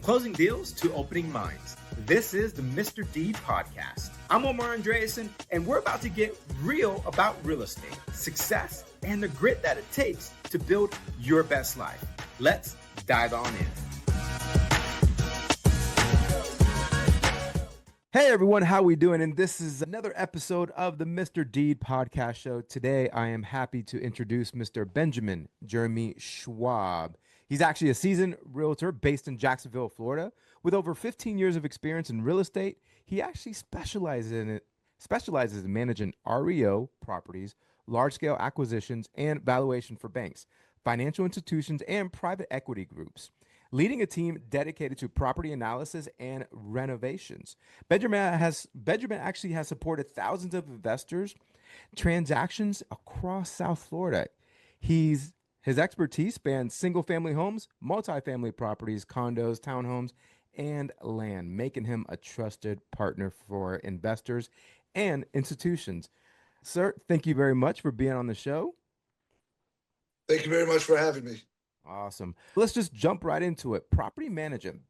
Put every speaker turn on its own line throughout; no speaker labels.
closing deals to opening minds. This is the Mr. D podcast. I'm Omar Andreasen, and we're about to get real about real estate, success, and the grit that it takes to build your best life. Let's dive on in. Hey everyone, how we doing? And this is another episode of the Mr. Deed podcast show. Today, I am happy to introduce Mr. Benjamin Jeremy Schwab. He's actually a seasoned realtor based in Jacksonville, Florida. With over 15 years of experience in real estate, he actually specializes in managing REO properties, large-scale acquisitions, and valuation for banks, financial institutions, and private equity groups, leading a team dedicated to property analysis and renovations. Benjamin actually has supported thousands of investors' transactions across South Florida. His expertise spans single-family homes, multifamily properties, condos, townhomes, and land, making him a trusted partner for investors and institutions. Sir, thank you very much for being on the show.
Thank you very much for having me.
Awesome. Let's just jump right into it. Property management,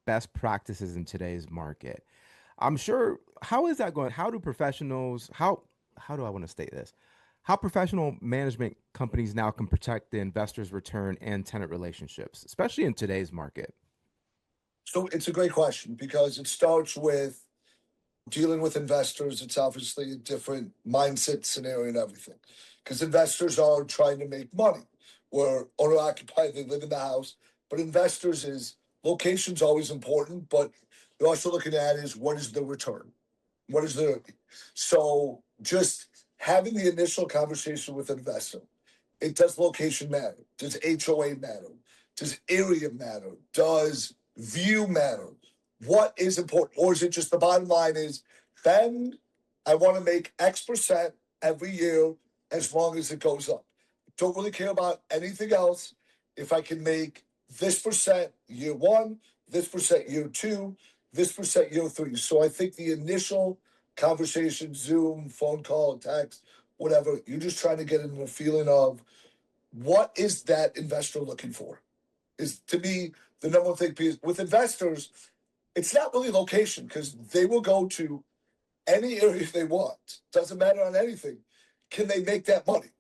best practices in today's market. I'm sure, how is that going? How do professionals, how do I want to state this? How professional management companies now can protect the investor's return and tenant relationships, especially in today's market?
So it's a great question because it starts with dealing with investors. It's obviously a different mindset scenario and everything because investors are trying to make money. We're owner-occupied, they live in the house. But investors is location's always important, but they're also looking at is what is the return? What is the so just having the initial conversation with an investor. Does location matter? Does HOA matter? Does area matter? Does view matter? What is important? Or is it just the bottom line is, Ben, I want to make X percent every year as long as it goes up. Don't really care about anything else. If I can make this percent year one, this percent year two, this percent year three. So I think the initial conversation, Zoom, phone call, text, whatever, you're just trying to get into the feeling of what is that investor looking for? Is to me the number one thing. Because with investors, it's not really location because they will go to any area they want. Doesn't matter on anything. Can they make that money?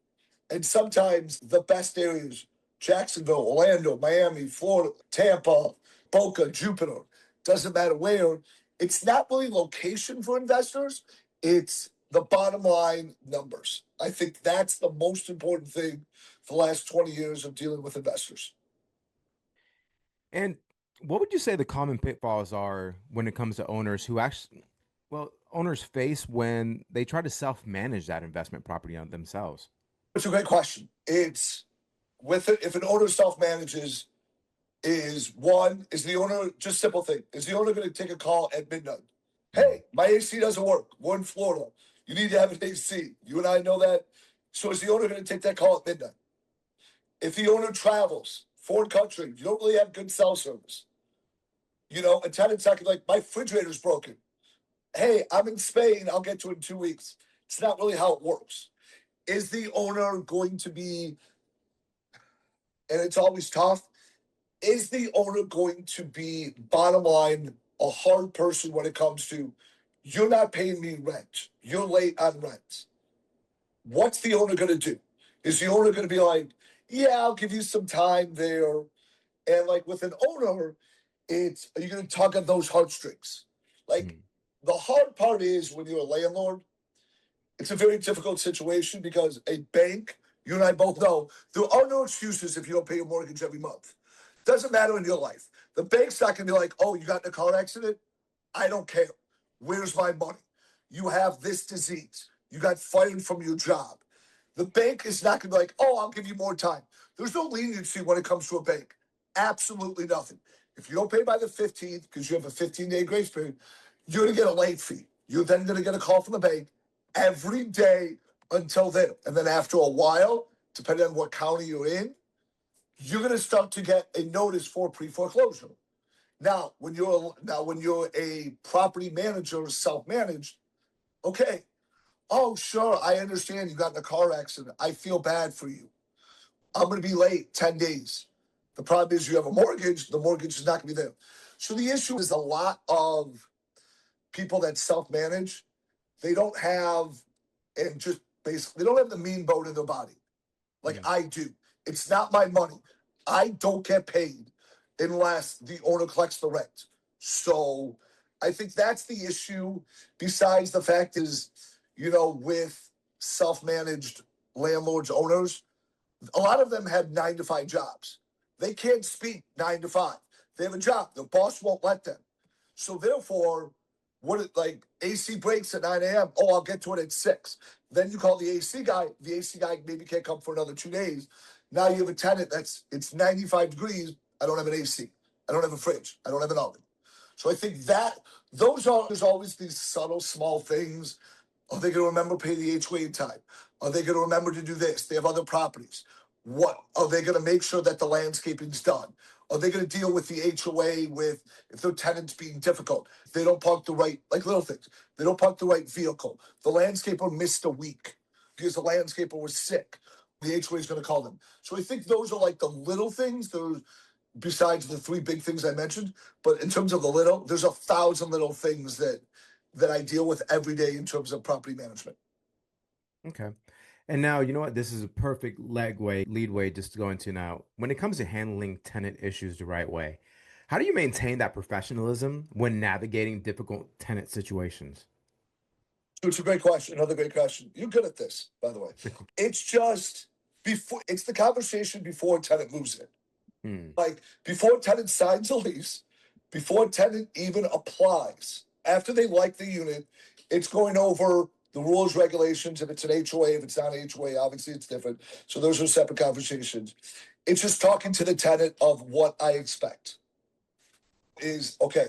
And sometimes the best areas, Jacksonville, Orlando, Miami, Florida, Tampa, Boca, Jupiter, doesn't matter where. It's not really location for investors. It's the bottom line numbers. I think that's the most important thing for the last 20 years of dealing with investors.
And what would you say the common pitfalls are when it comes to owners who owners face when they try to self-manage that investment property on themselves?
It's a great question. It's with it, if an owner self-manages, is the owner, just simple thing, is the owner going to take a call at midnight? Hey, my AC doesn't work. We're in Florida. You need to have an AC. You and I know that. So is the owner going to take that call at midnight? If the owner travels, foreign country, you don't really have good cell service. A tenant's not like, my refrigerator's broken. Hey, I'm in Spain. I'll get to it in 2 weeks. It's not really how it works. Is the owner going to be, and it's always tough, is the owner going to be, bottom line, a hard person when it comes to, you're not paying me rent. You're late on rent. What's the owner going to do? Is the owner going to be like, yeah, I'll give you some time there. And like with an owner, are you going to tug on those heartstrings? The hard part is when you're a landlord, it's a very difficult situation because a bank, you and I both know, there are no excuses if you don't pay your mortgage every month. Doesn't matter in your life. The bank's not going to be like, oh, you got in a car accident? I don't care. Where's my money? You have this disease. You got fired from your job. The bank is not going to be like, oh, I'll give you more time. There's no leniency when it comes to a bank. Absolutely nothing. If you don't pay by the 15th, because you have a 15-day grace period, you're going to get a late fee. You're then going to get a call from the bank every day until then. And then after a while, depending on what county you're in, you're going to start to get a notice for pre-foreclosure. Now, when you're a property manager or self-managed, okay, oh, sure, I understand you got in a car accident. I feel bad for you. I'm going to be late 10 days. The problem is you have a mortgage, the mortgage is not going to be there. So the issue is a lot of people that self-manage, they don't have, and just basically, they don't have the mean bone in their body like I do. It's not my money. I don't get paid unless the owner collects the rent. So I think that's the issue. Besides the fact is, with self-managed landlords, owners, a lot of them have 9 to 5 jobs. They can't speak 9 to 5. They have a job. The boss won't let them. So therefore, like AC breaks at 9 a.m. Oh, I'll get to it at 6. Then you call the AC guy. The AC guy maybe can't come for another 2 days. Now you have a tenant it's 95 degrees. I don't have an AC. I don't have a fridge. I don't have an oven. So I think there's always these subtle, small things. Are they going to remember to pay the HOA in time? Are they going to remember to do this? They have other properties. What are they going to make sure that the landscaping's done? Are they going to deal with the HOA with if their tenant's being difficult? If they don't park the right, like little things, they don't park the right vehicle. The landscaper missed a week because the landscaper was sick. The HOA is going to call them. So I think those are like the little things. Those besides the 3 big things I mentioned. But in terms of the little, there's 1,000 little things that I deal with every day in terms of property management.
Okay. And now, you know what? This is a perfect lead way just to go into now. When it comes to handling tenant issues the right way, how do you maintain that professionalism when navigating difficult tenant situations?
So it's a great question. Another great question. You're good at this, by the way. It's just it's the conversation before a tenant moves in. Like before a tenant signs a lease, before a tenant even applies, after they like the unit, it's going over the rules, regulations. If it's an HOA, if it's not an HOA, obviously it's different. So those are separate conversations. It's just talking to the tenant of what I expect. Is okay.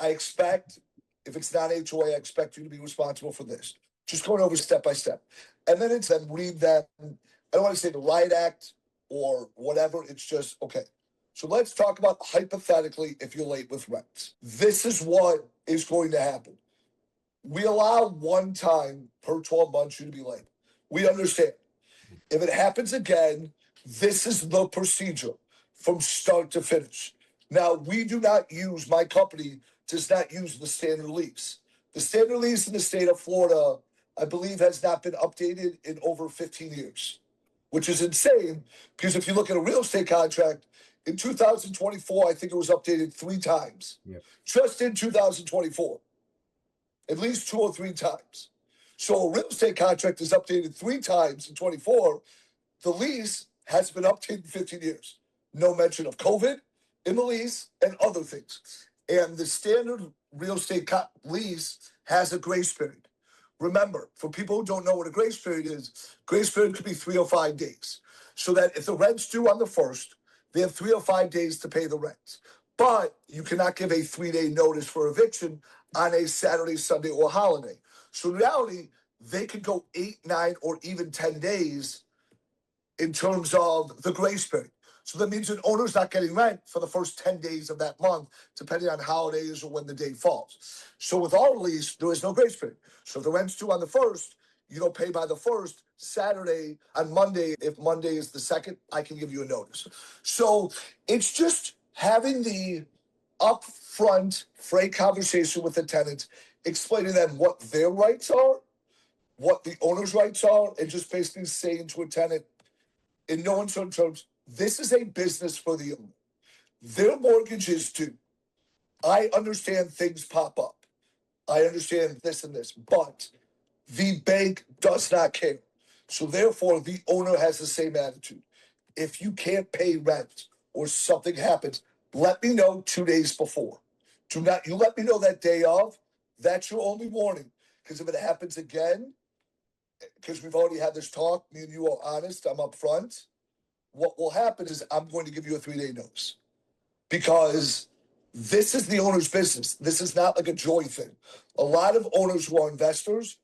I expect if it's not HOA, I expect you to be responsible for this. Just going over step by step. And then it's then read that. I don't want to say the riot act or whatever. It's just, okay. So let's talk about hypothetically if you're late with rent. This is what is going to happen. We allow one time per 12 months you to be late. We understand. If it happens again, this is the procedure from start to finish. Now, my company does not use the standard lease. The standard lease in the state of Florida, I believe, has not been updated in over 15 years, which is insane because if you look at a real estate contract, in 2024, I think it was updated 3 times.
Yep.
Just in 2024, at least 2 or 3 times. So a real estate contract is updated 3 times in 24. The lease has been updated in 15 years. No mention of COVID in the lease and other things. And the standard real estate lease has a grace period. Remember, for people who don't know what a grace period could be 3 or 5 days. So that if the rent's due on the 1st, they have 3 or 5 days to pay the rent. But you cannot give a 3-day notice for eviction on a Saturday, Sunday, or holiday. So in reality, they could go 8, 9, or even 10 days in terms of the grace period. So that means an owner's not getting rent for the first 10 days of that month, depending on holidays or when the day falls. So with our lease, there is no grace period. So if the rent's due on the 1st, you don't pay by the 1st. Saturday, on Monday, if Monday is the 2nd, I can give you a notice. So it's just having the upfront, frank conversation with the tenants, explaining them what their rights are, what the owner's rights are, and just basically saying to a tenant, in no uncertain terms, this is a business for the owner. Their mortgage is due. I understand things pop up. I understand this and this, but the bank does not care. So therefore, the owner has the same attitude. If you can't pay rent or something happens, let me know 2 days before. You let me know that day of. That's your only warning. Because if it happens again, because we've already had this talk, me and you are honest, I'm upfront. What will happen is I'm going to give you a 3-day notice. Because this is the owner's business. This is not like a joy thing. A lot of owners who are investors,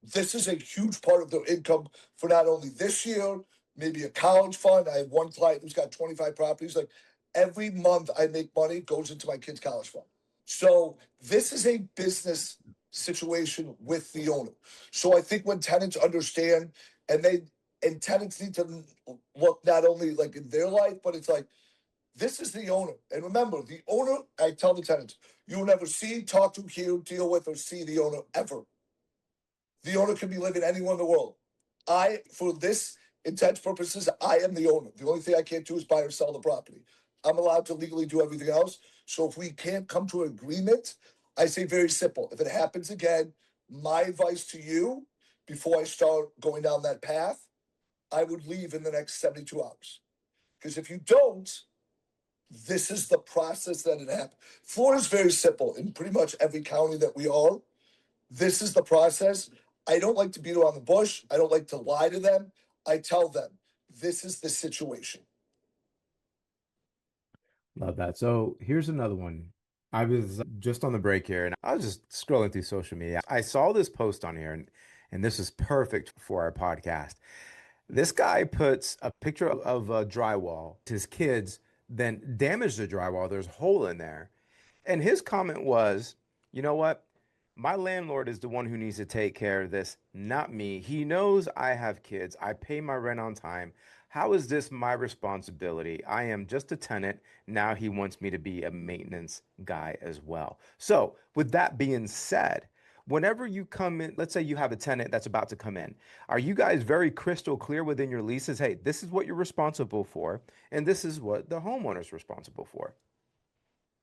this is a huge part of their income for not only this year, maybe a college fund. I have one client who's got 25 properties. Like every month I make money goes into my kid's college fund. So this is a business situation with the owner. So I think when tenants understand and tenants need to look not only like in their life, but it's like This is the owner. And remember, the owner, I tell the tenants, you will never see, talk to, hear, deal with, or see the owner ever. The owner can be living anywhere in the world. For this intents purposes, I am the owner. The only thing I can't do is buy or sell the property. I'm allowed to legally do everything else. So if we can't come to an agreement, I say very simple. If it happens again, my advice to you before I start going down that path, I would leave in the next 72 hours. Because if you don't, this is the process that it happens. Florida is very simple in pretty much every county that we are. This is the process. I don't like to beat around the bush. I don't like to lie to them. I tell them, this is the situation.
Love that. So here's another one. I was just on the break here and I was just scrolling through social media. I saw this post on here and this is perfect for our podcast. This guy puts a picture of a drywall. His kids then damage the drywall. There's a hole in there. And his comment was, you know what? My landlord is the one who needs to take care of this, not me. He knows I have kids. I pay my rent on time. How is this my responsibility? I am just a tenant. Now he wants me to be a maintenance guy as well. So, with that being said, whenever you come in, let's say you have a tenant that's about to come in, are you guys very crystal clear within your leases? Hey, this is what you're responsible for, and this is what the homeowner's responsible for.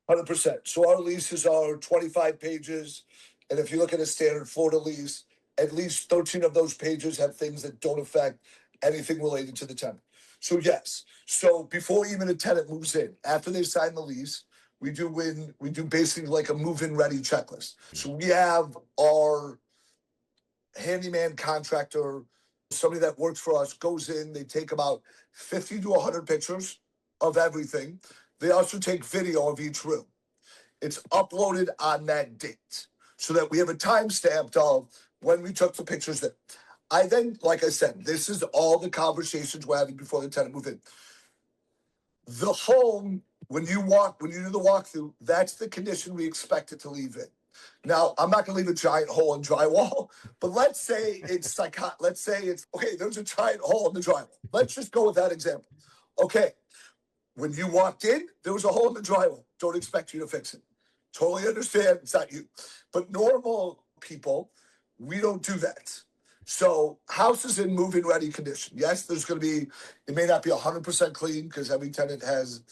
100%. So our leases are 25 pages. And if you look at a standard Florida lease, at least 13 of those pages have things that don't affect anything related to the tenant. So yes. So before even a tenant moves in, after they sign the lease, we do basically like a move-in ready checklist. So we have our handyman contractor, somebody that works for us, goes in, they take about 50 to 100 pictures of everything. They also take video of each room. It's uploaded on that date so that we have a timestamp of when we took the pictures. That I then, like I said, this is all the conversations we're having before the tenant move in. The home, when you do the walkthrough, that's the condition we expect it to leave in. Now, I'm not going to leave a giant hole in drywall, but let's say it's okay, there's a giant hole in the drywall. Let's just go with that example. Okay, when you walked in, there was a hole in the drywall. Don't expect you to fix it. Totally understand, it's not you. But normal people, we don't do that. So house is in move-in ready condition. Yes, it may not be 100% clean because every tenant has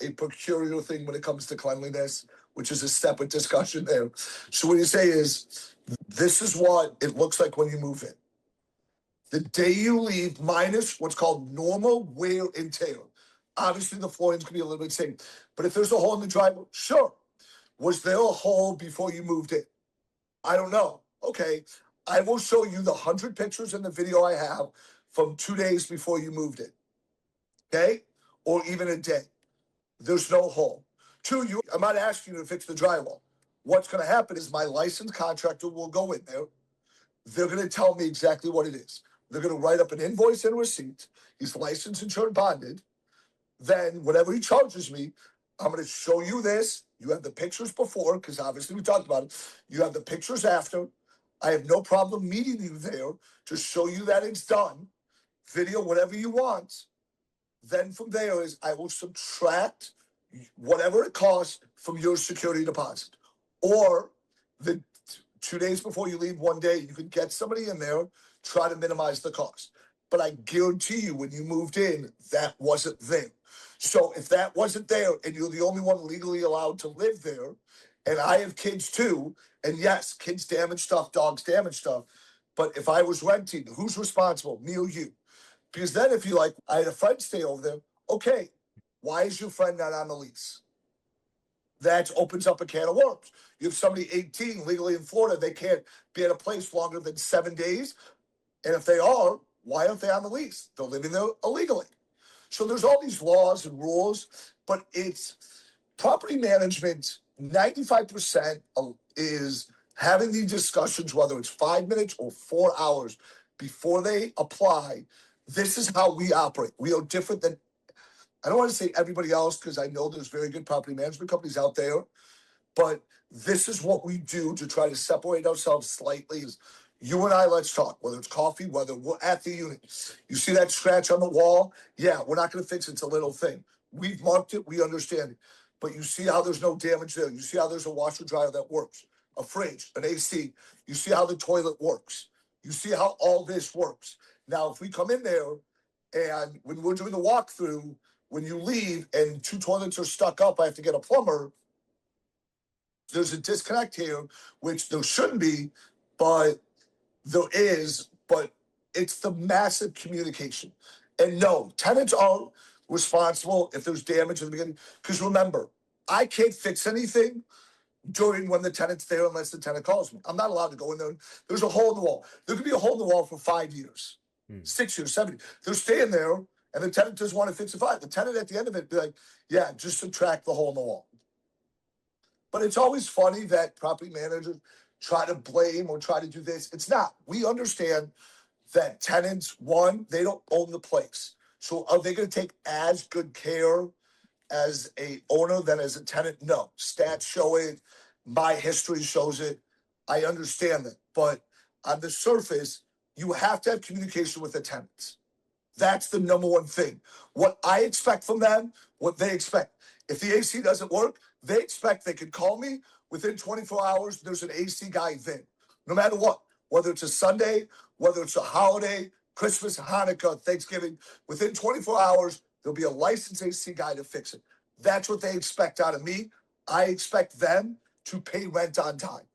a peculiar thing when it comes to cleanliness, which is a separate discussion there. So what you say is, this is what it looks like when you move in. The day you leave, minus what's called normal wear and tear. Obviously, the floorings can be a little bit same. But if there's a hole in the driveway, sure. Was there a hole before you moved in? I don't know. Okay. I will show you the 100 pictures in the video I have from 2 days before you moved in. Okay? Or even a day. There's no hole. I'm not asking you to fix the drywall. What's going to happen is my licensed contractor will go in there. They're going to tell me exactly what it is. They're going to write up an invoice and receipt. He's licensed, insured, bonded. Then whatever he charges me, I'm going to show you this. You have the pictures before, because obviously we talked about it. You have the pictures after. I have no problem meeting you there to show you that it's done. Video, whatever you want. Then from there is I will subtract whatever it costs from your security deposit. Or the 2 days before you leave, one day, you can get somebody in there, try to minimize the cost. But I guarantee you, when you moved in, that wasn't there. So if that wasn't there and you're the only one legally allowed to live there, and I have kids too, and yes, kids damage stuff, dogs damage stuff, but if I was renting, who's responsible, me or you? Because then if you I had a friend stay over there, okay, why is your friend not on the lease? That opens up a can of worms. You have somebody 18 legally in Florida, they can't be at a place longer than 7 days. And if they are, why aren't they on the lease? They're living there illegally. So there's all these laws and rules, but it's property management. 95% is having these discussions, whether it's 5 minutes or 4 hours before they apply. This is how we operate. We are different than, I don't want to say everybody else, because I know there's very good property management companies out there, but this is what we do to try to separate ourselves slightly. Is you and I, let's talk, whether it's coffee, whether we're at the unit. You see that scratch on the wall? Yeah, we're not going to fix it. It's a little thing. We've marked it. We understand it. But you see how there's no damage there. You see how there's a washer dryer that works, a fridge, an AC. You see how the toilet works. You see how all this works. Now, if we come in there and when we're doing the walkthrough, when you leave and 2 toilets are stuck up, I have to get a plumber. There's a disconnect here, which there shouldn't be, but there is. But it's the massive communication. And no, tenants aren't responsible if there's damage in the beginning. Because remember, I can't fix anything during when the tenant's there unless the tenant calls me. I'm not allowed to go in there. There's a hole in the wall. There could be a hole in the wall for 5 years, 6 years, 7 years. They're staying there, and the tenant doesn't want to fix it. Fine. The tenant at the end of it be like, yeah, just subtract the hole in the wall. But it's always funny that property managers try to blame or try to do this. It's not. We understand that tenants, one, they don't own the place. So are they going to take as good care as a owner than as a tenant? No. Stats show it. My history shows it. I understand that. But on the surface, you have to have communication with the tenants. That's the number one thing. What I expect from them, what they expect. If the AC doesn't work, they expect they can call me within 24 hours. There's an AC guy there, no matter what, whether it's a Sunday, whether it's a holiday, Christmas, Hanukkah, Thanksgiving. Within 24 hours, there'll be a licensed AC guy to fix it. That's what they expect out of me. I expect them to pay rent on time,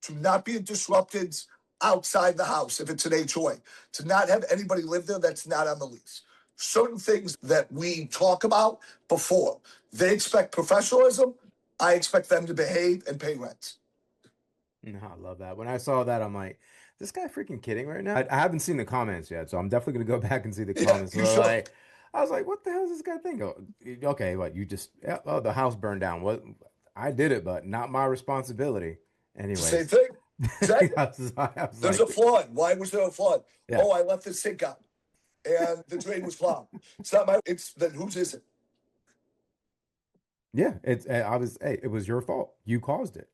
to not be disrupted outside the house if it's an HOA, to not have anybody live there that's not on the lease. Certain things that we talk about before. They expect professionalism. I expect them to behave and pay rent.
No, I love that. When I saw that, I'm like, this guy freaking kidding right now? I haven't seen the comments yet, so I'm definitely gonna go back and see the
Yeah,
comments.
you
So
should.
like, I was like, what the hell is this guy think? Oh, okay, what you just yeah, oh the house burned down. What I did it, but not my responsibility.
Same
Anyways,
thing.
I
Exactly.
was
There's
like,
a flood. Why was there a flood?
yeah,
Oh, I left the sink on and the drain was clogged. It's not my, it's then whose is it?
yeah. It's I was hey, it was your fault. You caused it.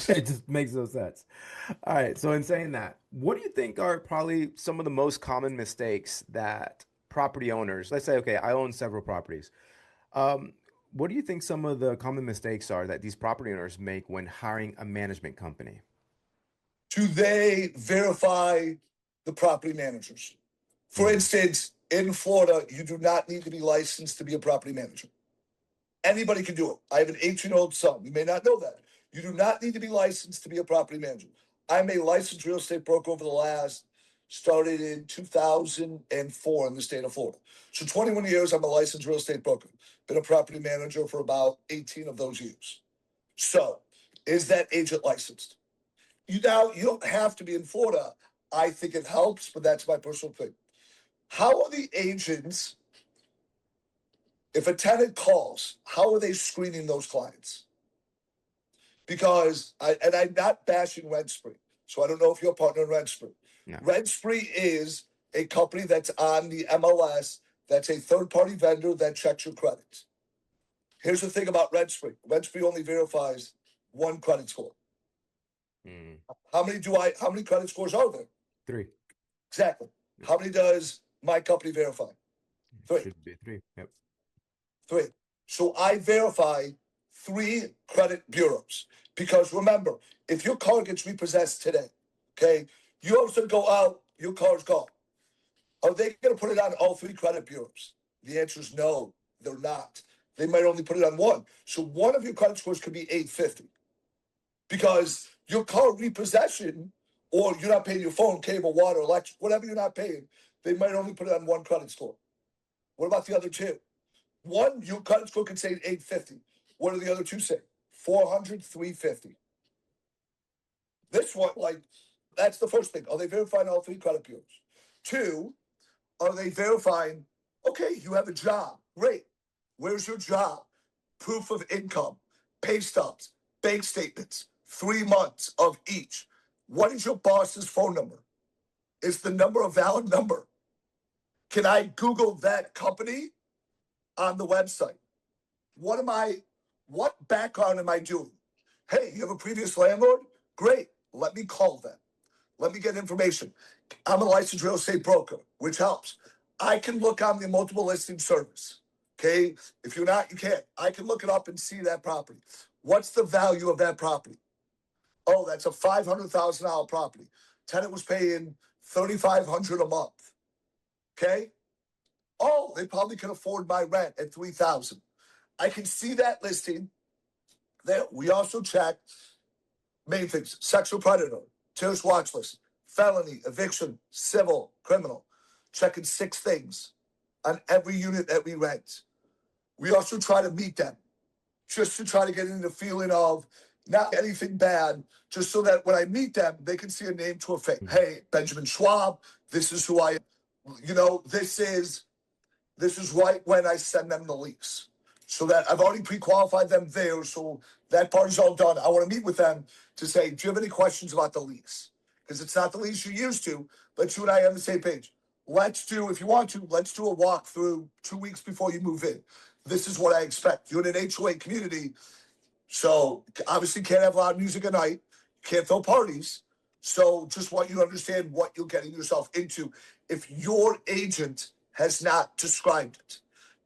It just makes no sense. All right. So in saying that, what do you think are probably some of the most common mistakes that property owners, let's say, okay, I own several properties. Um, what do you think some of the common mistakes are that these property owners make when hiring a management company?
Do they verify the property managers? For
Mm,
instance, in Florida, you do not need to be licensed to be a property manager. Anybody can do it. I have an 18-year-old son. You may not know that. You do not need to be licensed to be a property manager. I'm a licensed real estate broker over the last, started in 2004 in the state of Florida. So 21 years, I'm a licensed real estate broker. Been a property manager for about 18 of those years. So is that agent licensed? You don't have to be in Florida. I think it helps, but that's my personal thing. How are the agents, if a tenant calls, how are they screening those clients? Because I'm not bashing Rent Spree, so I don't know if you're a partner in Rent Spree.
no.
Rent Spree is a company that's on the MLS. That's a third-party vendor that checks your credit. Here's the thing about Rent Spree. Rent Spree only verifies one credit score.
Mm,
How many credit scores are there?
three.
Exactly. How many does my company verify? Three.
Should be three. Yep.
Three. So I verify 3 credit bureaus. Because remember, if your car gets repossessed today, okay, you also go out, your car's gone. Are they going to put it on all 3 credit bureaus? The answer is no, they're not. They might only put it on one. So one of your credit scores could be 850. Because your car repossession, or you're not paying your phone, cable, water, electric, whatever you're not paying, they might only put it on one credit score. What about the other 2? One, your credit score could say 850. What do the other 2 say? 400, 350. This one, like, that's the first thing. Are they verifying all 3 credit bureaus? 2, are they verifying, okay, you have a job. Great. Where's your job? Proof of income, pay stubs, bank statements, 3 months of each. What is your boss's phone number? Is the number a valid number? Can I Google that company on the website? What background am I doing? Hey, you have a previous landlord? Great. Let me call them. Let me get information. I'm a licensed real estate broker, which helps. I can look on the multiple listing service. Okay. If you're not, you can't. I can look it up and see that property. What's the value of that property? Oh, that's a $500,000 property. Tenant was paying $3,500 a month. Okay. Oh, they probably can afford my rent at $3,000. I can see that listing. There, we also check main things: sexual predator, terrorist watch list, felony, eviction, civil, criminal. Checking 6 things on every unit that we rent. We also try to meet them, just to try to get into the feeling of not anything bad, just so that when I meet them, they can see a name to a face. Hey, Benjamin Schwab, this is who I am. This is right when I send them the lease. So that I've already pre-qualified them there, so that part is all done. I want to meet with them to say, do you have any questions about the lease? Because it's not the lease you're used to, but you and I are on the same page. If you want to, let's do a walkthrough 2 weeks before you move in. This is what I expect. You're in an HOA community, so obviously can't have loud music at night, can't throw parties. So just want you to understand what you're getting yourself into if your agent has not described it.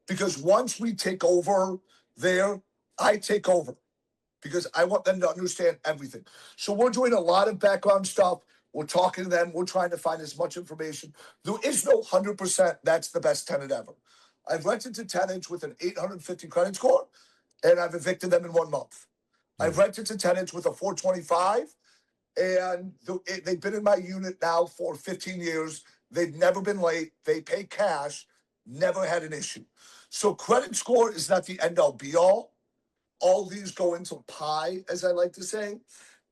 Because once we take over there, I take over because I want them to understand everything. So we're doing a lot of background stuff. We're talking to them. We're trying to find as much information. There is no 100% that's the best tenant ever. I've rented to tenants with an 850 credit score, and I've evicted them in 1 month. I've rented to tenants with a 425, and they've been in my unit now for 15 years. They've never been late. They pay cash, never had an issue. So credit score is not the end all be all. All these go into pie, as I like to say,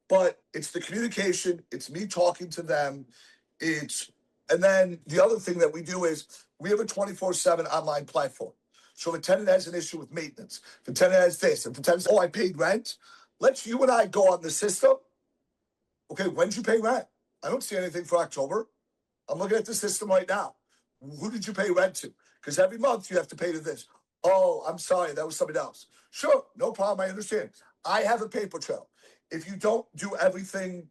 but it's the communication. It's me talking to them. And then the other thing that we do is we have a 24/7 online platform. So if a tenant has an issue with maintenance, if a tenant has this, if the tenant says, oh, I paid rent, let's you and I go on the system. Okay, when did you pay rent? I don't see anything for October. I'm looking at the system right now. Who did you pay rent to? Because every month you have to pay to this. Oh, I'm sorry, that was somebody else. Sure, no problem, I understand. I have a paper trail. If you don't do everything,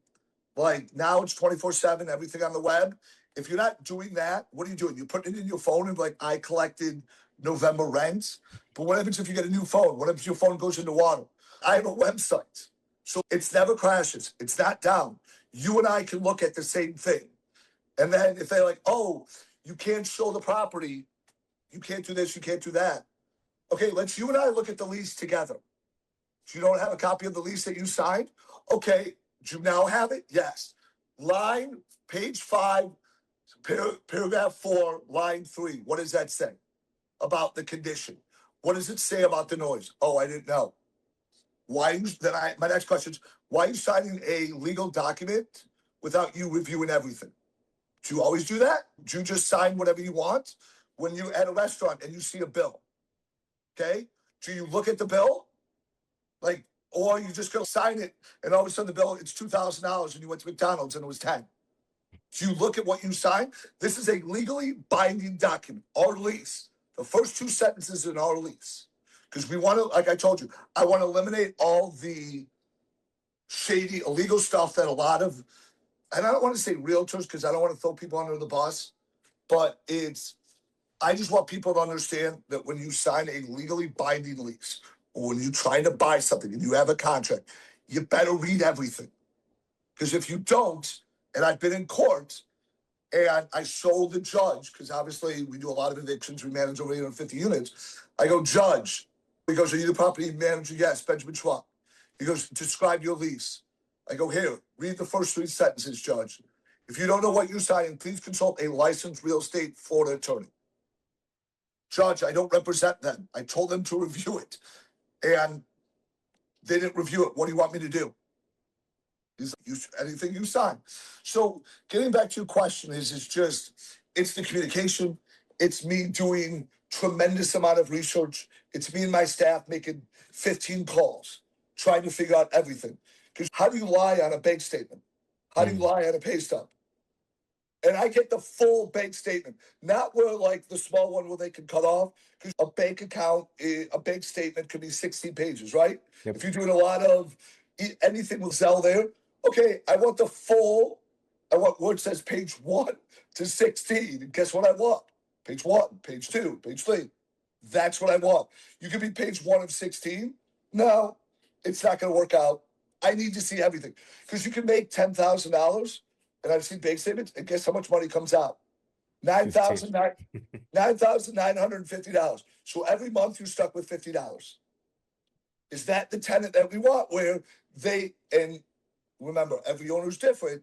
like now it's 24/7, everything on the web. If you're not doing that, what are you doing? You're putting it in your phone and like, I collected November rent. But what happens if you get a new phone? What happens if your phone goes into water? I have a website. So it's never crashes. It's not down. You and I can look at the same thing. And then if they're like, oh, you can't show the property, you can't do this, you can't do that. Okay, let's you and I look at the lease together. You don't have a copy of the lease that you signed? Okay, do you now have it? Yes. Page 5, paragraph 4, line 3. What does that say about the condition? What does it say about the noise? Oh, I didn't know. My next question is, why are you signing a legal document without you reviewing everything? Do you always do that? Do you just sign whatever you want when you're at a restaurant and you see a bill? Okay? Do you look at the bill? Like, or you just go sign it and all of a sudden the bill, it's $2,000 and you went to McDonald's and it was 10. Do you look at what you signed? This is a legally binding document, our lease. The first 2 sentences in our lease. Because we want to, like I told you, I want to eliminate all the shady, illegal stuff that a lot of, and I don't want to say realtors because I don't want to throw people under the bus, but I just want people to understand that when you sign a legally binding lease, or when you're trying to buy something and you have a contract, you better read everything. Because if you don't, and I've been in court, and I showed the judge, because obviously we do a lot of evictions, we manage over 850 units. I go, judge. He goes, are you the property manager? Yes, Benjamin Schwab. He goes, describe your lease. I go, here, read the first 3 sentences, judge. If you don't know what you're signing, please consult a licensed real estate Florida attorney. Judge, I don't represent them. I told them to review it. And they didn't review it. What do you want me to do? Anything you sign. So getting back to your question it's the communication. It's me doing tremendous amount of research. It's me and my staff making 15 calls, trying to figure out everything. Because how do you lie on a bank statement? How do you lie on a pay stub? And I get the full bank statement, not where like the small one where they can cut off. Because a bank statement could be 16 pages, right?
Yep.
If you're doing a lot of anything with Zelle there, okay, I want where it says page 1 to 16. And guess what I want? Page 1, page 2, page 3. That's what I want. You could be page 1 of 16. No, it's not going to work out. I need to see everything because you can make $10,000, and I've seen bank statements, and guess how much money comes out?
15.
$9,950. So every month you're stuck with $50. Is that the tenant that we want? Where and remember, every owner is different,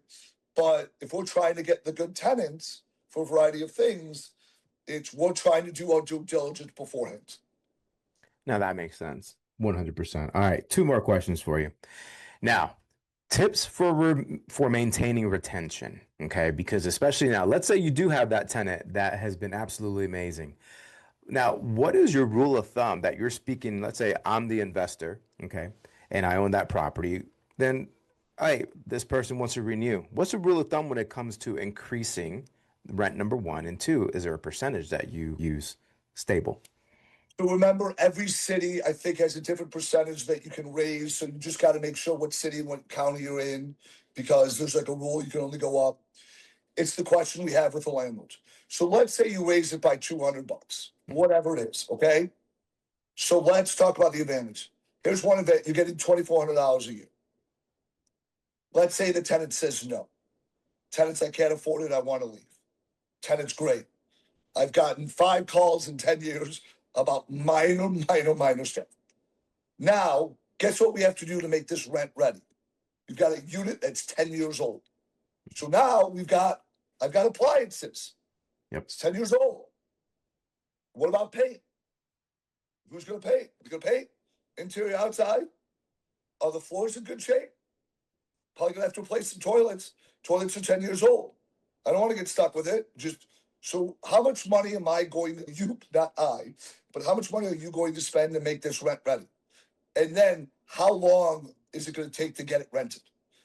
but if we're trying to get the good tenants for a variety of things, we're trying to do our due diligence beforehand.
Now that makes sense. 100%. All right, two more questions for you. Now, tips for maintaining retention, okay? Because especially now, let's say you do have that tenant that has been absolutely amazing. Now, what is your rule of thumb that you're speaking? Let's say I'm the investor, okay, and I own that property. Then, hey, this person wants to renew. What's the rule of thumb when it comes to increasing rent, number one? And two, is there a percentage that you use stable?
So remember, every city, I think, has a different percentage that you can raise. So you just got to make sure what city and what county you're in, because there's like a rule you can only go up. It's the question we have with the landlords. So let's say you raise it by $200, whatever it is, okay? So let's talk about the advantage. Here's one event, you're getting $2,400 a year. Let's say the tenant says no. Tenants, I can't afford it, I want to leave. Tenant's great. I've gotten 5 calls in 10 years about minor stuff. Now, guess what we have to do to make this rent ready? We've got a unit that's 10 years old. So now I've got appliances.
Yep.
It's 10 years old. What about paint? Who's going to paint? Who's going to paint? Interior, outside? Are the floors in good shape? Probably going to have to replace some toilets. Toilets are 10 years old. I don't want to get stuck with it. So how much money am I going to, not I, but how much money are you going to spend to make this rent ready? And then how long is it going to take to get it rented?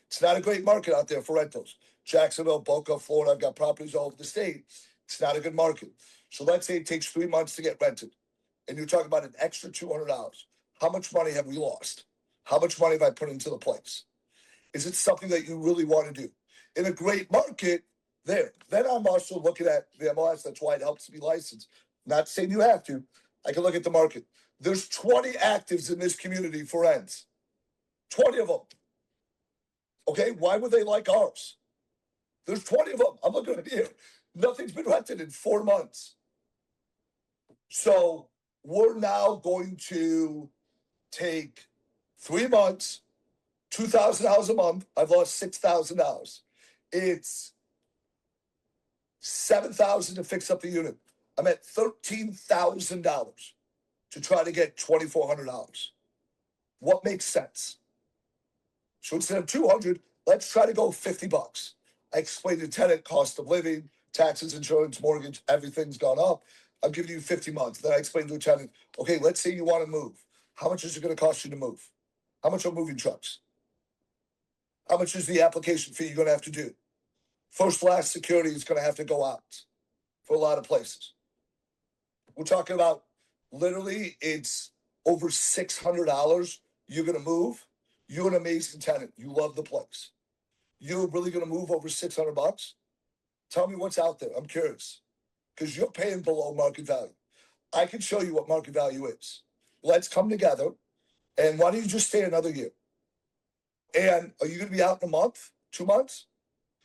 It's not a great market out there for rentals. Jacksonville, Boca, Florida, I've got properties all over the state. It's not a good market. So let's say it takes 3 months to get rented, and you're talking about an extra $200. How much money have we lost? How much money have I put into the place? Is it something that you really want to do? In a great market, there. Then I'm also looking at the MLS. That's why it helps to be licensed. Not saying you have to. I can look at the market. There's 20 actives in this community for rents. 20 of them. Okay, why would they like ours? There's 20 of them. I'm looking at here. Nothing's been rented in 4 months. So we're now going to take 3 months, $2,000 a month. I've lost $6,000. It's $7,000 to fix up the unit. I'm at $13,000 to try to get $2,400. What makes sense? So instead of 200, let's try to go $50. I explained the tenant, cost of living, taxes, insurance, mortgage, everything's gone up. I'm giving you 50 months. Then I explained to a tenant, okay, let's say you want to move. How much is it going to cost you to move? How much are moving trucks? How much is the application fee you're going to have to do? First, last security is going to have to go out for a lot of places. We're talking about literally it's over $600. You're going to move. You're an amazing tenant. You love the place. You're really going to move over $600? Tell me what's out there. I'm curious because you're paying below market value. I can show you what market value is. Let's come together. And why don't you just stay another year? And are you going to be out in a month, 2 months?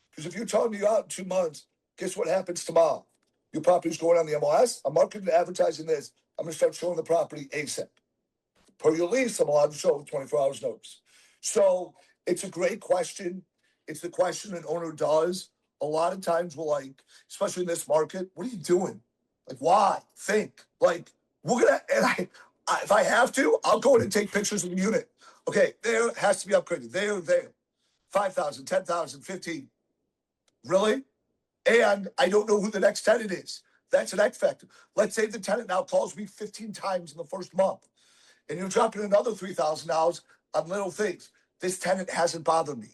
Because if you're telling me you're out in 2 months, guess what happens tomorrow? Your property's going on the MLS. I'm marketing and advertising this. I'm going to start showing the property ASAP. Per your lease, I'm allowed to show with 24 hours notice. So it's a great question. It's the question an owner does. A lot of times we're like, especially in this market, what are you doing? Like, why? Think. Like, we're going to, and if I have to, I'll go in and take pictures of the unit. Okay, there has to be upgraded. There. 5,000, 10,000, 15. Really? And I don't know who the next tenant is. That's an X factor. Let's say the tenant now calls me 15 times in the first month, and you're dropping another $3,000 on little things. This tenant hasn't bothered me.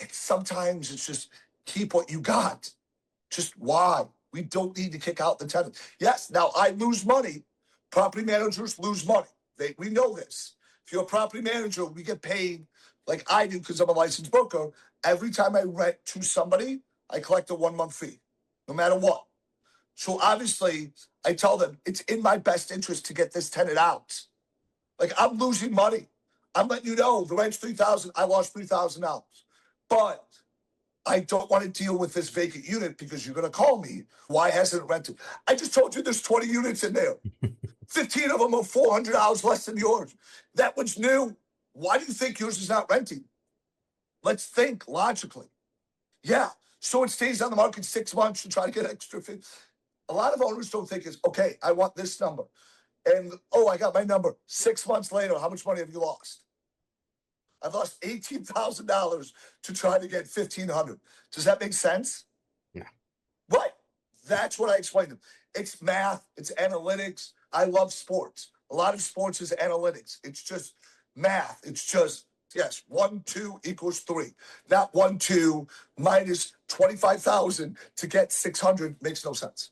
And sometimes it's just keep what you got. Just why? We don't need to kick out the tenant. Yes, now I lose money. Property managers lose money. We know this. If you're a property manager, we get paid like I do because I'm a licensed broker. Every time I rent to somebody, I collect a 1 month fee, no matter what. So obviously, I tell them it's in my best interest to get this tenant out. Like, I'm losing money. I'm letting you know the rent's $3,000. I lost $3,000, but I don't want to deal with this vacant unit because you're going to call me. Why hasn't it rented? I just told you there's 20 units in there. 15 of them are $400 less than yours. That one's new. Why do you think yours is not renting? Let's think logically. Yeah. So it stays on the market 6 months to try to get extra. A lot of owners don't think is, okay, I want this number. And, oh, I got my number. 6 months later, how much money have you lost? I've lost $18,000 to try to get $1,500. Does that make sense?
Yeah.
Right. That's what I explained to them. It's math. It's analytics. I love sports. A lot of sports is analytics. It's just math. It's just, yes, 1, 2 equals 3. Not 1, 2 minus 25,000 to get 600 makes no sense.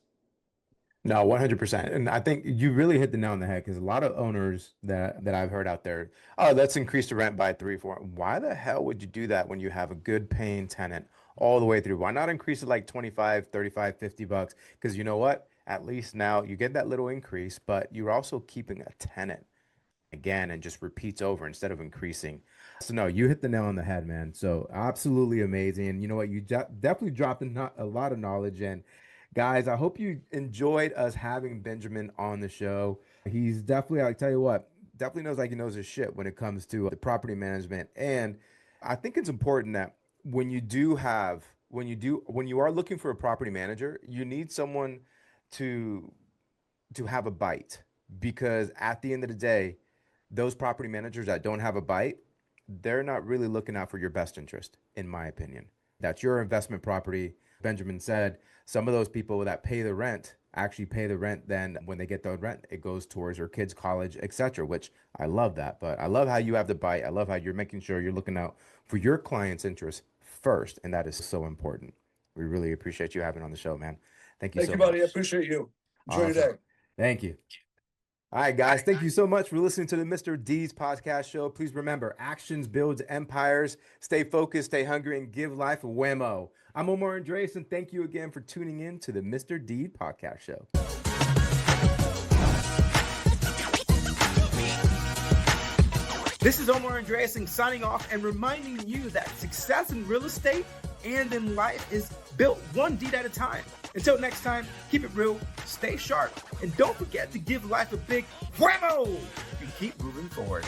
No, 100%. And I think you really hit the nail on the head because a lot of owners that I've heard out there, oh, let's increase the rent by 3, 4. Why the hell would you do that when you have a good paying tenant all the way through? Why not increase it like 25, 35, $50? Because you know what? At least now you get that little increase, but you're also keeping a tenant again and just repeats over instead of increasing. So no, you hit the nail on the head, man. So absolutely amazing. And you know what? You definitely dropped a lot of knowledge in. Guys, I hope you enjoyed us having Benjamin on the show. He's definitely, I tell you what, definitely knows like he knows his shit when it comes to the property management. And I think it's important that when you are looking for a property manager, you need someone to have a bite, because at the end of the day, those property managers that don't have a bite, they're not really looking out for your best interest, in my opinion. That's your investment property. Benjamin said some of those people that pay the rent actually pay the rent. Then when they get the rent, it goes towards their kids' college, etc. Which I love that. But I love how you have the bite. I love how you're making sure you're looking out for your client's interest first, and that is so important. We really appreciate you having on the show, man. Thank you so much.
Thank you, buddy. I appreciate you. Enjoy your day.
Thank you. All right, guys. Thank you so much for listening to the Mr. D's podcast show. Please remember, actions builds empires. Stay focused, stay hungry, and give life a whammo. I'm Omar Andreasen. Thank you again for tuning in to the Mr. D podcast show. This is Omar Andreasen signing off and reminding you that success in real estate and in life is built one deed at a time. Until next time, keep it real, stay sharp, and don't forget to give life a big whammo and keep moving forward.